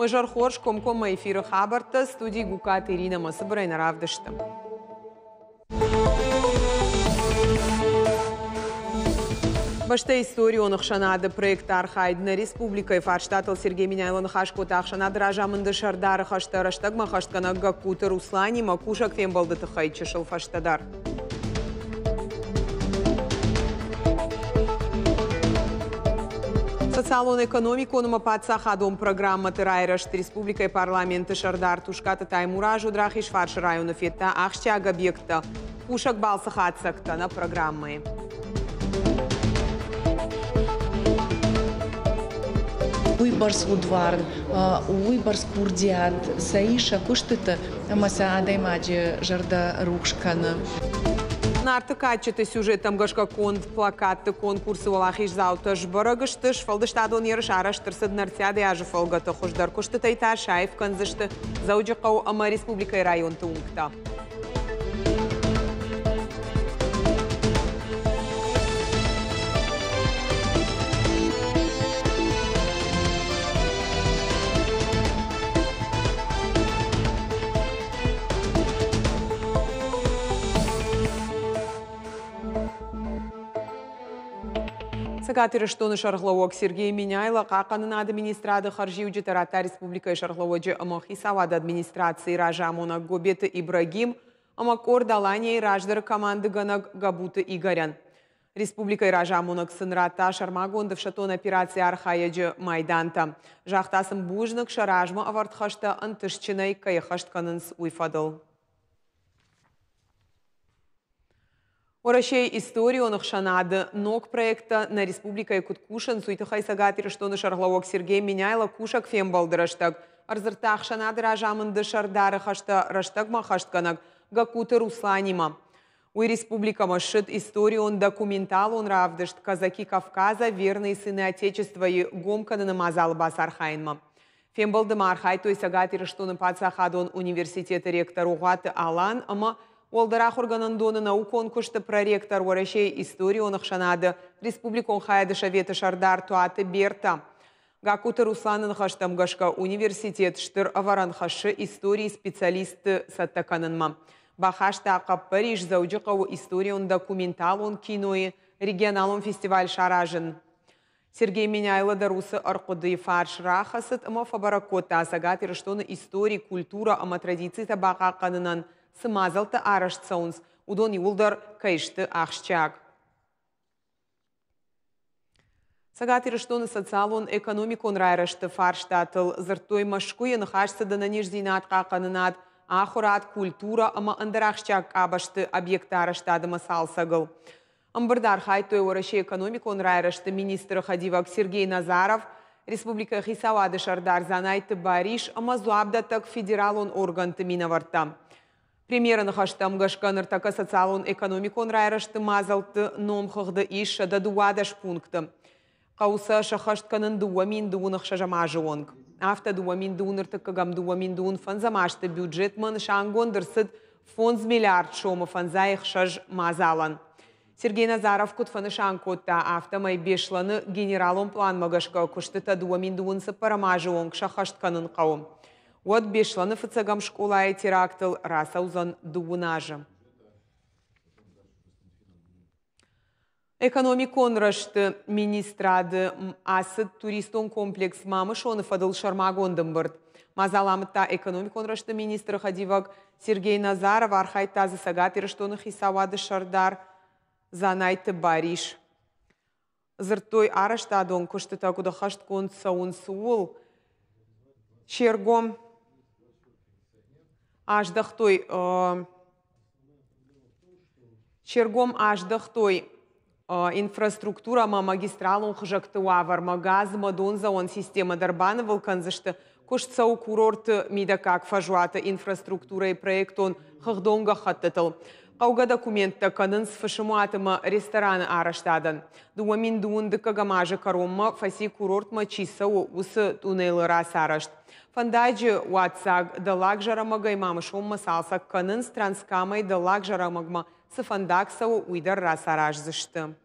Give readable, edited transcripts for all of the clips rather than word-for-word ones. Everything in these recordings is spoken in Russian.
Мажор хорш комкома эфиры хабарта студии Гукат Ирина Масыбырайна равдышты. Башта историю он хшанады проекта Архайдна Республика и Фарштатл Сергей Миняйлон Хашкота Ахшанады Ражамынды Шардары Хаштараштагма Хаштканага Кута Руслани Макушак Фембалды Тахайчышыл Фаштадар. Социалон экономику он мапатса хадом программа Тырайрашт Республика и парламенты Шардар Тушката Таймуражу Драхиш Фарш района Фетта Ахчага объекта Кушак Балсахатсакта на программы. Уйбарс Вудвар, Уйбарс Курдиат, Саиша Куштыта, Масаадай Маджи Жарда Рукшкана. Нартыкачыты сюжетом гашка конт плакатты конкурсы валахиш зауташ барагыштыш фалдыштадон ярыш араштырсыд нартяды ажы фалгаты хуждар куштытай ташаев канзышты зауджықау ама республика и район тунгта. Сагатыры штоны шарглауок Сергей Миняйло қақанын администрады Харжиуджи Тарата Республика и шарглауоджи Амахисавад администрации Ражамона Гобеты Ибрагим Амакор Далания и Раждар команды Ганаг Габуты Игорян. Республика и Ражамонак Сынрата Шармагондов шатон операции Архаяджи Майданта. Жахтасым Бужнак Шаражма Авартхашта Антышчинай Каяхаштканынс Уйфадал. Орашей историю он хшанады ног проекта на Республика Якуткушан суйтахай сагатыр что на шарловок Сергей Миняйло кушак фембалдыраштаг арзыртах шанады ражамынды шардары хашта раштагма хаштканак гакуты Русланима. Уй Республика машит историю он документал он равдышт казаки Кавказа верные сыны Отечества и гомканы намазал бас архайнма. Фембалдыма архай той сагатыр что на пацахадон университета ректор Угаты Алан ама Олдарах органандоны наукон кушты проректор Орашей историю он хшанады Республикон хайды шавета Шардар туаты Берта. Гакуты Русланын хаштам гашка университет штыр аваран хашы истории специалисты саттаканынма. Бахашта ақап Париж зауджықау историю он документал он кинои регионалон фестиваль шаражын. Сергей Миняйло дарусы арқуды фарш рахасыт ама фабаракота асагатыр штоны истории, культура ама традиции табақа қанынан Сымазалты арашт саунс, удон юлдар кайшты ахшчак. Сагатыр штоны социалон экономикон райрашты фарштатыл, зыртой машкуен хашсыды на нижзинат қақанынат, ахурат культура ама андырахшчак абашты объекты араштады масалсагыл. Амбардар хайтой ораши экономикон райрашты министр Хадивак Сергей Назаров, Республика Хисавады Шардар Занайты Бариш, ама зуабдатак федералон органты минаварта. Примерно хаштам гашканыр така социалон экономикон райрашты мазалты номхыгды иш да дуадаш пункты. Қауса шахаштканын дуамин дуынық шажамажы онг. Афта дуамин дуынырты кагам дуамин дуын фанзамашты бюджет мын шангондырсыд фонд миллиард шомы фанзайық шаж мазалан. Сергей Назаров кутфаны шангкотта афта май бешланы генералон план магашка куштыта дуамин дуынсы парамажы онг шахаштканын қауым. Вот бешланы фыцагам школай терактыл расаузан дуунажы. Экономикон рашты министрады асыд туристон комплекс мамышоны фадыл шармагондым бұрд. Мазаламытта экономикон рашты министр Хадивак Сергей Назаров архай тазы сагаты раштоны хисавады шардар занайты бариш. Зыртой араштадон куштыта куда хашткон саун суул. Чергом Аждахтой Чергом аждахтой инфраструктура ма магистралун хжакты уавар магаз мадонза он система дарбаны вулканзышты куштсау курорт мидакак фажуата инфраструктура и проект он ххдонга хаттатыл. Қауға документта канын сфашымуатыма рестораны араштадан. Дуамин дуынды кагамажы каромма фаси курортма чисау усы тунейлы рас арашт. Фандайджи уатсаг далак жарамага имамы шомма салсак канын странскамай далак жарамагма сыфандаксау уйдар рас аражзышты.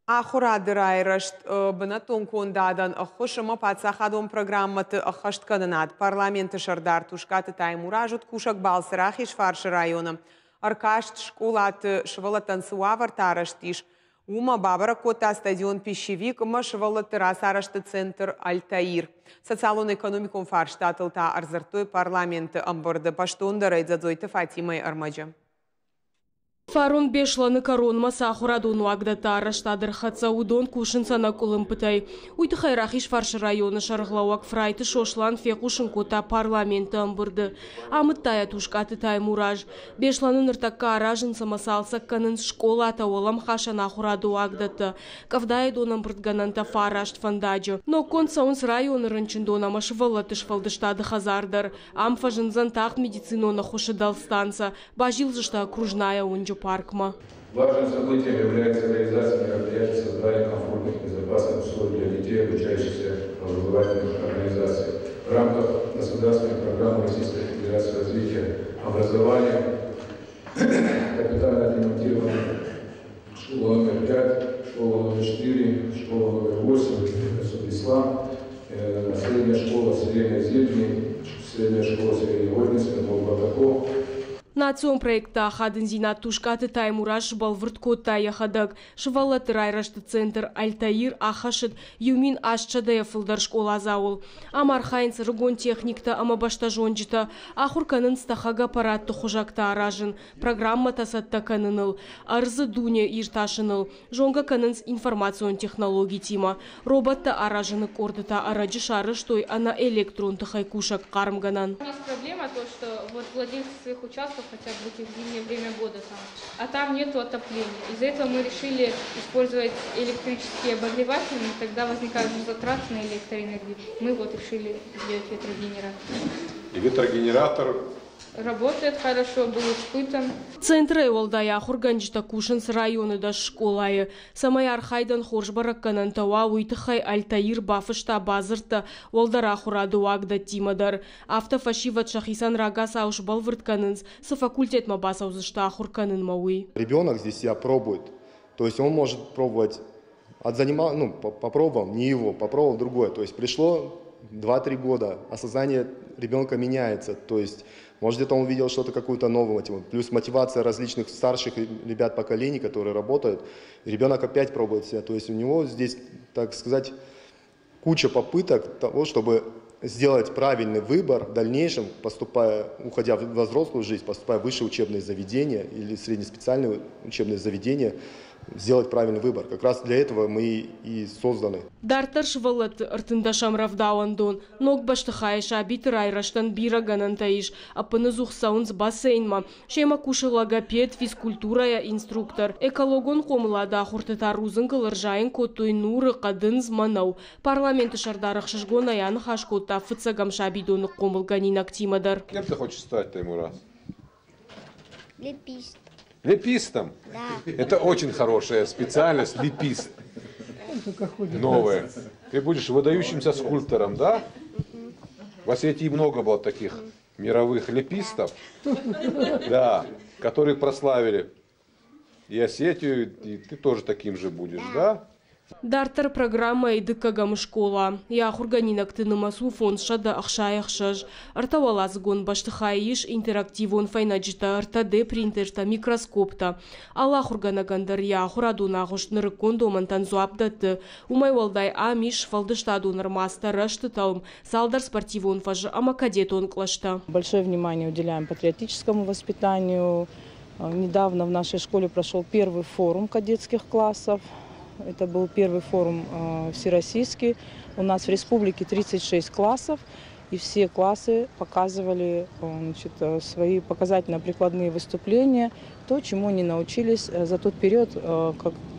Ахурадыр айрышт бынатон кондадан ахушыма пацахадон программаты ахашт каданат парламенты шардар тушкаты таймуражут кушак балсырахиш фаршы районы. Аркашт школаты швала танцуавар тараштиш. Ума бабара кота стадион пищевик ма швала терасарашты центр Альтаир. Социалон-экономикон фарштатылта арзартой парламенты амбарды паштонда райдзадзойты Фатимой Армаджа. Фарон бешланы коронма сахурадон уагдата араштадыр хатса удон кушын сана кулымпытай. Уйты хайрахиш фаршы районы шарғлауак фрайты шошлан фекушын кота парламенты амбырды. Амыттая тушкаты таймураж. Бешланы ныртакка аражын самасалса канын школа атауалам хашан ахураду уагдаты. Кавдай дон амбырдгананта фарашт фандаджо. Но кон саунс районы рынчындон амашывалатыш фалдыштады хазардар. Амфажынзан тахт медицинона хушыдал станца. Бажилжышта окружная унджо паркма. Важным событием является реализация мероприятий создания комфортных и безопасных условий для детей, обучающихся в образовательных организациях. В рамках государственной программы Российской Федерации развития образования капитально отремонтированы школа номер 5, школа номер 4, школа номер 8, Ислам, средняя школа Средней Зимней, средняя школа Средневольницы, Молбатаков. Национ проекта хадын зина тушкаты таймураж балвырт котта яхадак. Швалаты райрашты центр Альтаир ахашыт юмин ашчадая фылдар школа заул. Амар хайнц рыгон техникта ама башта жонжита. Ахурканын стахага паратты хужакта аражын. Программа тасатта каныныл. Арзы дуне ирташыныл. Жонга канынс информацион технологий тима. Роботта аражыны кордыта араджы шары, штой ана электрон тахай кушак кармганан. У нас проблема то, что вот владельцы своих участков хотя бы в зимнее время года там, а там нету отопления. Из-за этого мы решили использовать электрические обогреватели, и тогда возникают затраты на электроэнергию. Мы вот решили сделать ветрогенератор. И ветрогенератор работает хорошо, был испытан. Центр Эвалдая хурганжита кушанс районы да школая. Самай архайдан хоржбарак канантауа уйтахай Альтаир бафышта базырта Уалдара хураду уагда тимадар. Автофашиват шахисан рагас аушбал выртканынс со факультет мабасаузышта хурканын мауи. Ребенок здесь себя пробует. То есть он может пробовать попробовал, не его, попробовал другое. То есть пришло 2-3 года, осознание ребенка меняется. То есть, может, где-то он увидел что-то, какую-то новую мотивацию. Плюс мотивация различных старших ребят поколений, которые работают. И ребенок опять пробует себя. То есть у него здесь, так сказать, куча попыток того, чтобы сделать правильный выбор в дальнейшем, уходя в взрослую жизнь, поступая в высшее учебное заведение или среднеспециальное учебное заведение, сделать правильный выбор. Как раз для этого мы и созданы. Дартар швалат артындашам равдауандон, ног баштахаеш абитр айраштан бира ганантаиш, апынызух саунс бассейнма, шема куши логопед, физкультурая инструктор, экологон комлада хуртатар узынгыл ржайын котой нуры кадынз манау, парламенты шардарах шишгон аян хашкота фыцагам шабидоны комылганин актимадар. Кем ты хочешь стать, Таймураз? Лепист. Лепистом? Да. Это очень хорошая специальность, лепист. Новая. Ты будешь выдающимся скульптором, да? В Осетии много было таких мировых лепистов, да, которые прославили и Осетию, и ты тоже таким же будешь, да? Дартар программа идыкагам школа. Я хурганинак тынымасу фонд шада ахшаяхшаж. Артавалазгон баштыхаиш интерактивон файнаджита артаде принтерта микроскопта. Алла хурганагандар я хурадуна гошнырыкон доман танзуабдаты. Умайвалдай амиш фалдыштадунар мастера штытаум. Салдар спортивон фаж амакадетон клашта. Большое внимание уделяем патриотическому воспитанию. Недавно в нашей школе прошел первый форум кадетских классов. Это был первый форум всероссийский. У нас в республике 36 классов, и все классы показывали свои показательно-прикладные выступления, то, чему они научились за тот период,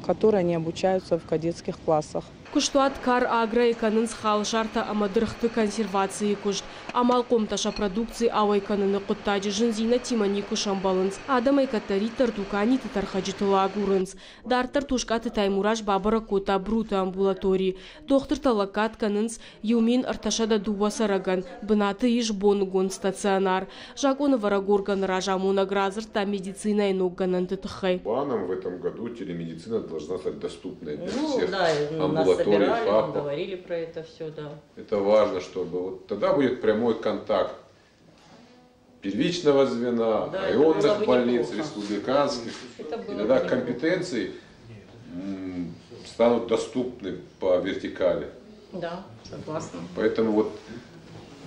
который они обучаются в кадетских классах. Куштуат кар агроэконын схал шарта амадырхты консервации кушт. Амал комташа продукции авайконын куттаджи жынзина тимани кушамбалынс. Адамай катари тартукани титархаджитыла агурынс. Дартар тушкаты таймураж бабара кота брута амбулатории. Доктор талакат канынс юмин арташада дуба сараган. Бынаты иш бонугон стационар. Жакона варагорган ражамуна гразер та медицина и ногганан тытыхай. Планом в этом году телемедицина должна стать доступной для Ну, всех да, нас амбулаторий, собирали, ФАПов. говорили про это все, да. Это важно, чтобы вот тогда будет прямой контакт первичного звена, Да, районных больниц, неплохо. республиканских. Это И было тогда бы компетенции станут доступны по вертикали. Да, согласна. Поэтому вот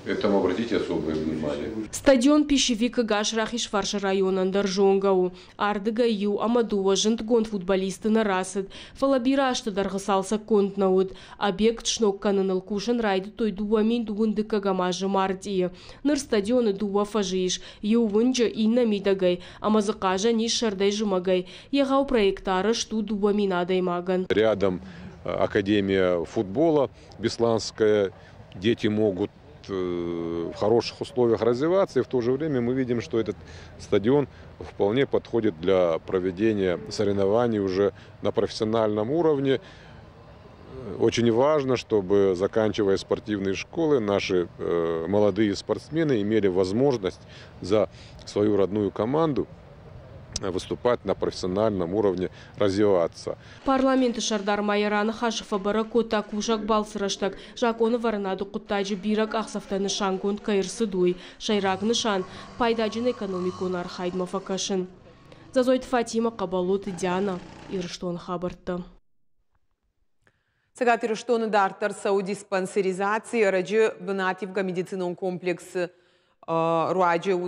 этому обратите особое внимание. Стадион пищевика Гашрахиш Фарша районан Даржонгау. Ардыга ю Амадуа жынтгон футболисты на расыд. Фалабира ашты дарғысалса контнауд. Объект шнок каныныл кушан райды той дуамин дугунды кагамажы мартия. Ныр стадионы дуа фажиш. Ю вынжа инна мидагай. Амазыкажа ниш шардай жымагай. Егау проектары шту дуаминадай маган. Рядом Академия футбола Бесланская. Дети могут в хороших условиях развиваться, и в то же время мы видим, что этот стадион вполне подходит для проведения соревнований уже на профессиональном уровне. Очень важно, чтобы, заканчивая спортивные школы, наши молодые спортсмены имели возможность за свою родную команду выступать на профессиональном уровне, развиваться. Парламенты Шардар Майяраны Хашифа Баракота Кушак Балсыраштак, Жаконы Варанаду Куттаджи Бирак Ахсафта Нышан Гунд Каирсыдуй, Шайрак Нышан, Пайдаджин экономикун Архайдма Факашин. Зазойт Фатима Кабалут Диана, Ирштон Хабарта. Сега Ирштон Дартар Саудиспансеризации, Раджи Бенативга медицинон комплекс Руаджи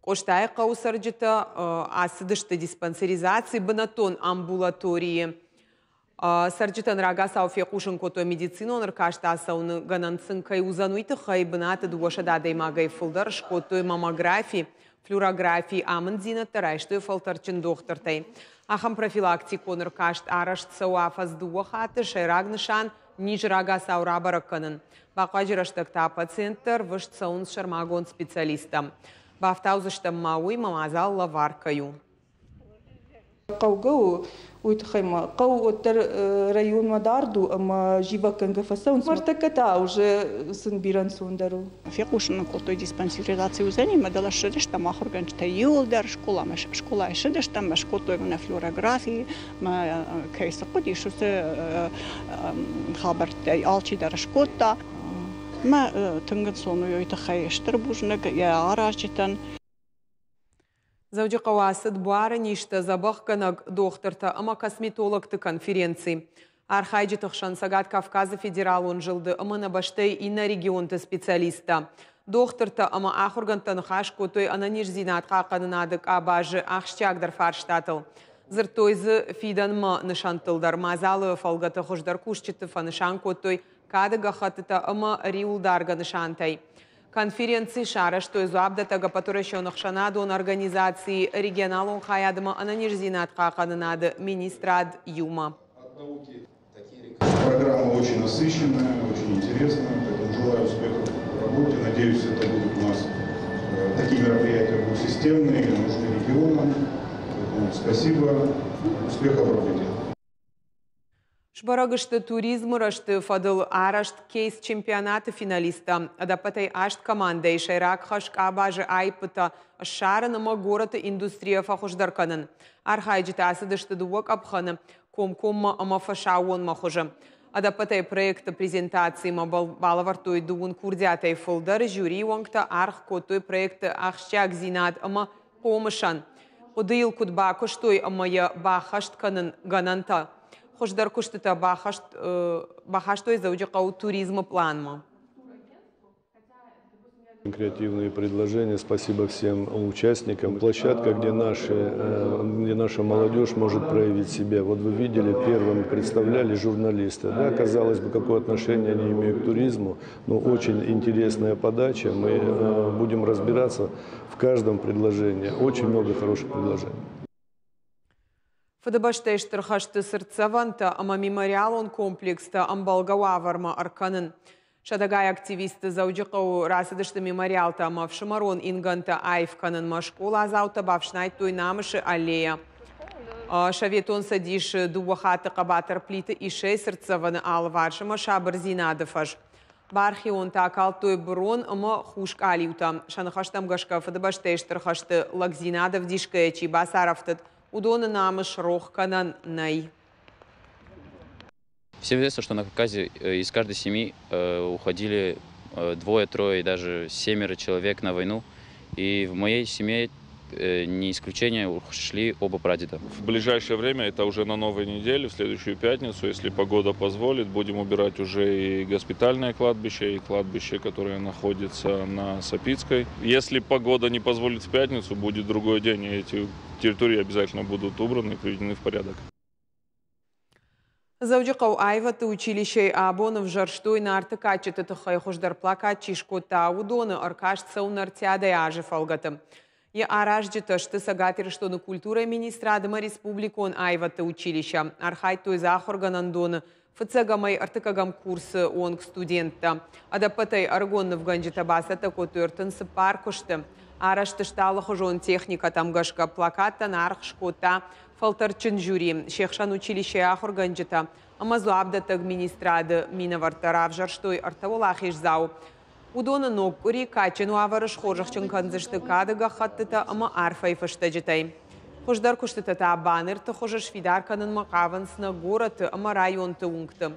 Коштая каусарджита асыдышты диспансеризации бынатон амбулатории. Сарджитан рага сауфе кушын кото медицина, он ркашта асауны гананцын кай узануйты хай бынаты дуашада даймагай фылдар шкотой маммографии, флюорографии амындзина тарайштой фалтарчын доктортай. Ахам профилактикон ркашт арашт сауафаз дуахаты шайрагнышан ниж рага саурабараканын. Бақваджираштакта пациенттар вышт саун шармагон специалиста. Бафтаузыштам мауи мамазал лаваркаю. Қаугау уйтхайма қау оттар район мадарду ама жива кангафасан мартаката уже сын биран сондару. Фекушын колтой диспансеризации узени мадала шедешта махорган юлдар школа маш школа шедешта маш колтой на флюорографии ма кейса куди шусе хабартай алчи дар шкота ма тынгын сону уйтхай штыр бужнак я аражитан. Зауджи қауасыд буары ништі забыққанық докторта ама косметологты конференции. Архайджи тұқшан Сагат Кавказы федерал он жылды ама баштай инна регионты специалиста. Докторта ама ахургантан хаш котой ананиш зинат қақанынадық абажы ахшчагдар фарштатыл. Зыртойзы фидан ма нышантылдар мазалы фалгаты хұждар кушчыты фанышан котой кадыға хатыта ама риулдарга нышантай. Конференции шара, что из абдатага потуращенных шанадон организации регионалон хаядма ананижзинат хакананады министрад Юма. Программа очень насыщенная, очень интересная, поэтому желаю успехов в работе. Надеюсь, это будут у нас такие мероприятия будут системные, нужны регионам. Поэтому спасибо, успехов в работе. Шбарагышты туризм рашты фадыл арашт кейс чемпионаты финалиста. Адапатай ашт команда шайрак хашк абажы айпыта шарыныма город индустрия фахуждарканын. Архайджита асыдышты дуак абханы комкомма ама фашауон махужы. Адапатай проекта презентации ма балавартой дуун курдятай фылдар жюри уангта арх котой проекта ахшчак зинат ама помышан. Удыйл кудба куштой ама я бахаштканын гананта. Хождар куштыта бахаштой заудикау туризма планма. Креативные предложения. Спасибо всем участникам. Площадка, где наша молодежь может проявить себя. Вот вы видели, первым представляли журналисты. Да, казалось бы, какое отношение они имеют к туризму, но очень интересная подача. Мы будем разбираться в каждом предложении. Очень много хороших предложений. Фадабаштештер хашты сырцаванта ама мемориалон комплекста амбалгауаварма арканын. Шадагай активисты заудикау расыдышты мемориалта ама в Шамарон инганта айфканын машкола азаута бавшнайт той намыши аллея. Шаветон садиш дуахаты кабатар плиты и шей сырцаваны алваршима шабыр зинадыфаш. Бархион такал той брон ама хушк алиута. Шанахаштам гашка фадабаштештер хашты лагзинадов дишкаячи басарафтат. Удоны намыш рох канан най. Все известно, что на Кавказе из каждой семьи уходили 2, 3, даже 7 человек на войну. И в моей семье не исключение, ушли оба прадеда. В ближайшее время, это уже на новой неделе, в следующую пятницу, если погода позволит, будем убирать уже и госпитальное кладбище, и кладбище, которое находится на Сапицкой. Если погода не позволит в пятницу, будет другой день, и эти территории обязательно будут убраны и приведены в порядок. Заудикау айваты училище Абонов жарштой на артыкачеты тахай хождар плакатчи шкота удоны аркашца унартяда яжи фалгаты. И араждита, что сагатир, что на культура министра Адама республикон айваты училища. Архай той захорганандоны. Фацагамай артыкагам курсы онг студента. Адапатай аргонны в ганджита басата котуертынсы паркушты. Арашты шталы хожон техника тамгашка плаката нарх шкота фалтарчын жюри. Шехшан училище ахорганджита. Амазу абдатаг министрады минавартарав жарштой артаволахиш зау. Удона ногури качену аварыш хожахчын канзышты кадыга хаттыта ама арфай фаштаджитай. Хождар куштыта та банырты хожаш фидарканын макавансна гораты ама районты унгты.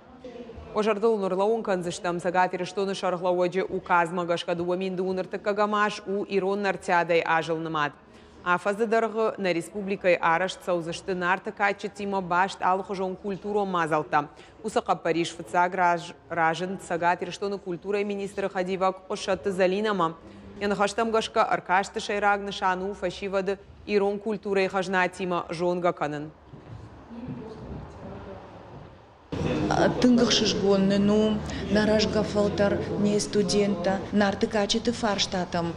Ожардыл нурлаун канзыштам сагатиры штоны шарглауаджи указмагашка дуаминды унырты кагамаш у ирон нартядай ажылнымад. Афазы дарғы на республикай араш цаузышты нарты качы тима башт алхожон культуру мазалта. Усақа Париж фыцаг ражын сагатир штоны культура министры хадивак ошаты залинама. Янхаштам гашка аркашты шайрагны шану фашивады ирон культурой хажна тима жонга канын. Тынгах шишгонны, ну, наражга фалтар не студента, нарты качеты фарштатам,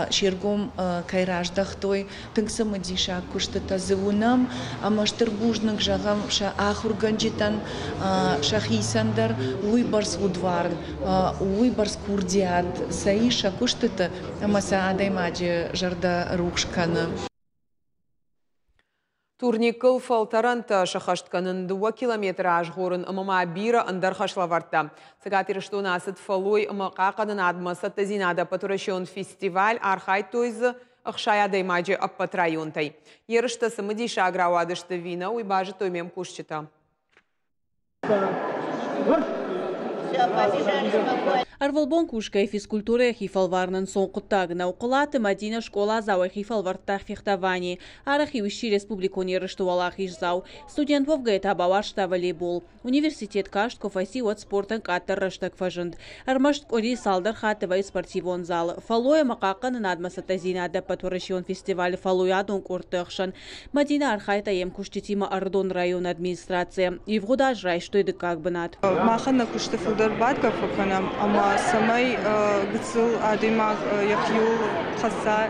шергом кайраждах той, тынгса мадиша куштата зывунам, амаштыр бужнак жагам ша ахурганджитан, шахисандар, уйбарс вудвар, уйбарс курдиат, саиша куштата, амаса адаймаджи жарда рухшкана. Турникыл фалтаранта шахаштканын 2 километр ажғорын ымама бира андар хашлаварта. Сагатир что насыт фалой ымақақанын адмаса тазинада патурашион фестиваль архай тойзы ықшая даймаджи аппат районтай. Ерышта сымыдиша аграуадышты вина уйбажы тоймем кушчита. Арвалбон кушкай физкультура хифалварнын сонқуттагына уқылаты Мадина школа зауы хифалварттах фехтавани. Арахи ущи республикон ерыштуалах ишзау. Студент вовгайта бавашта волейбол. Университет кашт кофаси от спортын каттар раштак фажынд. Армашт кори салдар хатывай спортивон зал. Фалоя макақаны надмаса тазинада патурашион фестиваль фалоя дон куртықшан. Мадина архайта ем куштитима Ардон район администрация. И вгудаж райштойды как бы над. Махана куштифылдар бадка факанам, ама самай гцил адимаг яхью хаса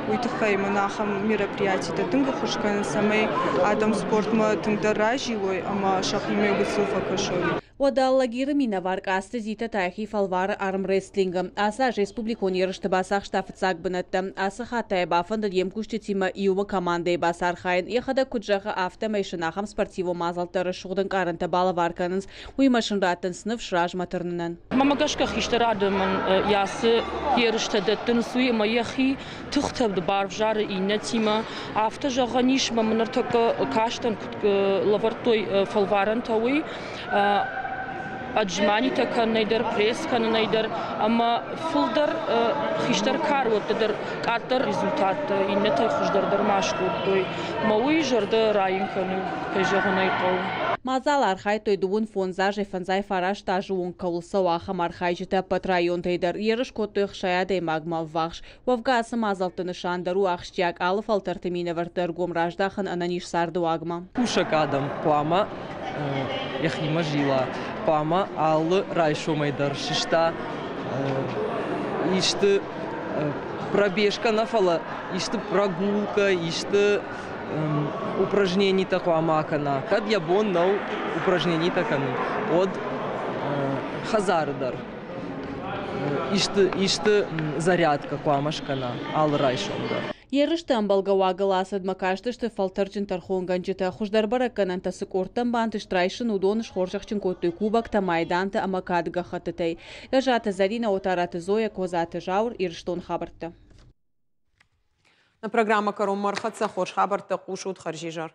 уйтахай манахам мероприятий тынга хушкан самай адам спортма тындаражилой, ама шахиме гцил факашой. Одаллагиры минаварк асты зита тайхи фалвар армрестлинга. Аса республикон ерышты басақ штафыцак бынатты. Асы хатай бафанды ем куштетима иума командой басар хайын. Ехада куджаха автомайшынахам спортиву мазалтары шуғдың карынты балаварканынс уймашын ратын сынып шраж матырнынан. Мамагашка хиштарадымын ясы ерышты дәттін суй ма яхи тұқтабды барв жары ине тима. Авто жағаниш мамыныр тұқы каштан лавартой фалваран тауй. Аджмани така найдар пресс кана найдар, ама фулдар хиштар карваттадар каттар результат и не тай хуждар дармашку той мауи жарда райын каны кайжагонай кау. Мазал архай той дувун фонзаж фанзай фараш тажу он каулса вахам архай жита пат район тайдар ерыш котых шаядай магма вахш вавгаса мазалты нышандару ахштяк алыф алтартамина вартар гомраждахан ананиш сарду агма. Кушак адам плама яхима жила пама аллы райшомайдар шишта ишты пробежка нафала ишты прогулка ишты упражнений такого макана кад ябон нау упражнений таканы от хазардар ишты зарядка куамашкана аллы райшомайдар. Ерыштан балгауагала садмакашты, что фалтарчин тархон ганджита хуждар бараканан тасы кортан банты штрайшин удоныш хоршахчин котой кубак та майданты амакадга хатытай. Яжата Зарина отараты Зоя козаты жаур ирштон хабарта. На программа Каром Мархатса хош хабарта кушут харжижар.